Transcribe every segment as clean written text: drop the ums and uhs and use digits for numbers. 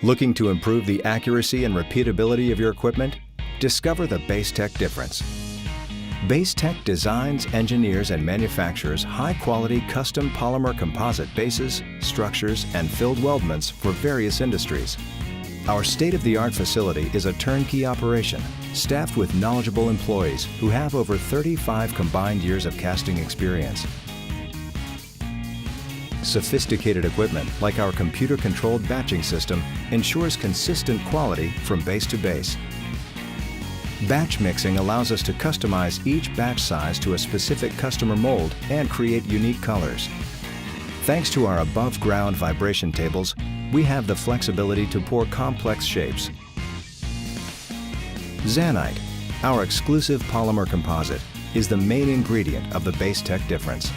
Looking to improve the accuracy and repeatability of your equipment? Discover the BaseTek difference. BaseTek designs, engineers, and manufactures high-quality custom polymer composite bases, structures, and filled weldments for various industries. Our state-of-the-art facility is a turnkey operation, staffed with knowledgeable employees who have over 35 combined years of casting experience. Sophisticated equipment, like our computer-controlled batching system, ensures consistent quality from base to base. Batch mixing allows us to customize each batch size to a specific customer mold and create unique colors. Thanks to our above-ground vibration tables, we have the flexibility to pour complex shapes. Zanite, our exclusive polymer composite, is the main ingredient of the BaseTek difference.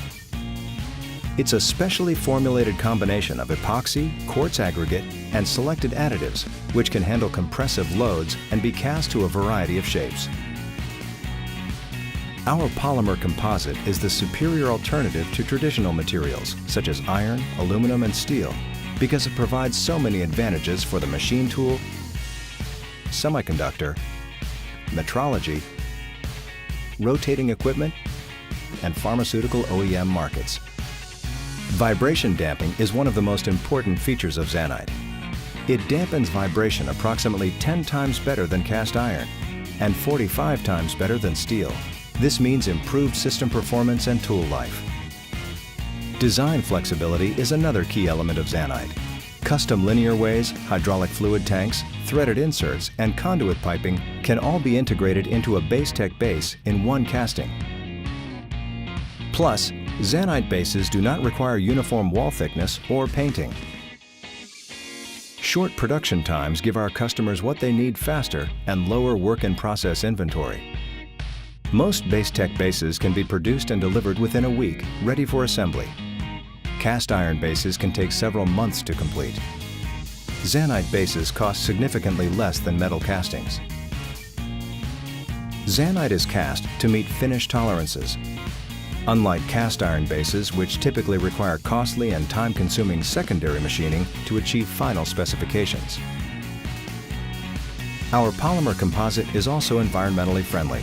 It's a specially formulated combination of epoxy, quartz aggregate, and selected additives, which can handle compressive loads and be cast to a variety of shapes. Our polymer composite is the superior alternative to traditional materials, such as iron, aluminum, and steel, because it provides so many advantages for the machine tool, semiconductor, metrology, rotating equipment, and pharmaceutical OEM markets. Vibration damping is one of the most important features of Zanite. It dampens vibration approximately 10 times better than cast iron and 45 times better than steel. This means improved system performance and tool life. Design flexibility is another key element of Zanite. Custom linear ways, hydraulic fluid tanks, threaded inserts, and conduit piping can all be integrated into a BaseTek base in one casting. Plus, Zanite bases do not require uniform wall thickness or painting. Short production times give our customers what they need faster and lower work-in-process inventory. Most BaseTek bases can be produced and delivered within a week, ready for assembly. Cast iron bases can take several months to complete. Zanite bases cost significantly less than metal castings. Zanite is cast to meet finish tolerances. Unlike cast iron bases, which typically require costly and time-consuming secondary machining to achieve final specifications. Our polymer composite is also environmentally friendly.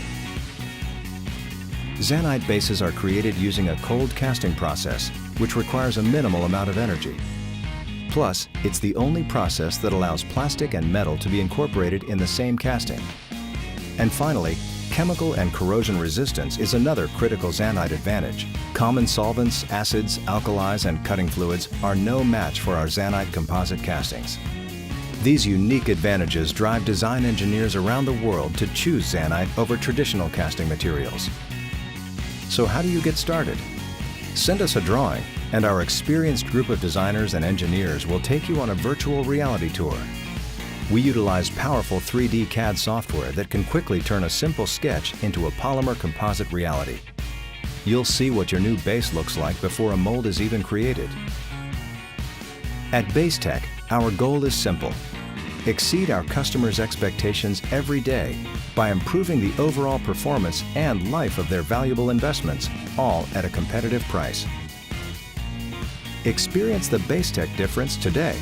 Zanite bases are created using a cold casting process, which requires a minimal amount of energy. Plus, it's the only process that allows plastic and metal to be incorporated in the same casting. And finally, chemical and corrosion resistance is another critical Zanite advantage. Common solvents, acids, alkalis, and cutting fluids are no match for our Zanite composite castings. These unique advantages drive design engineers around the world to choose Zanite over traditional casting materials. So how do you get started? Send us a drawing, and our experienced group of designers and engineers will take you on a virtual reality tour. We utilize powerful 3D CAD software that can quickly turn a simple sketch into a polymer composite reality. You'll see what your new base looks like before a mold is even created. At BaseTek, our goal is simple: exceed our customers' expectations every day by improving the overall performance and life of their valuable investments, all at a competitive price. Experience the BaseTek difference today.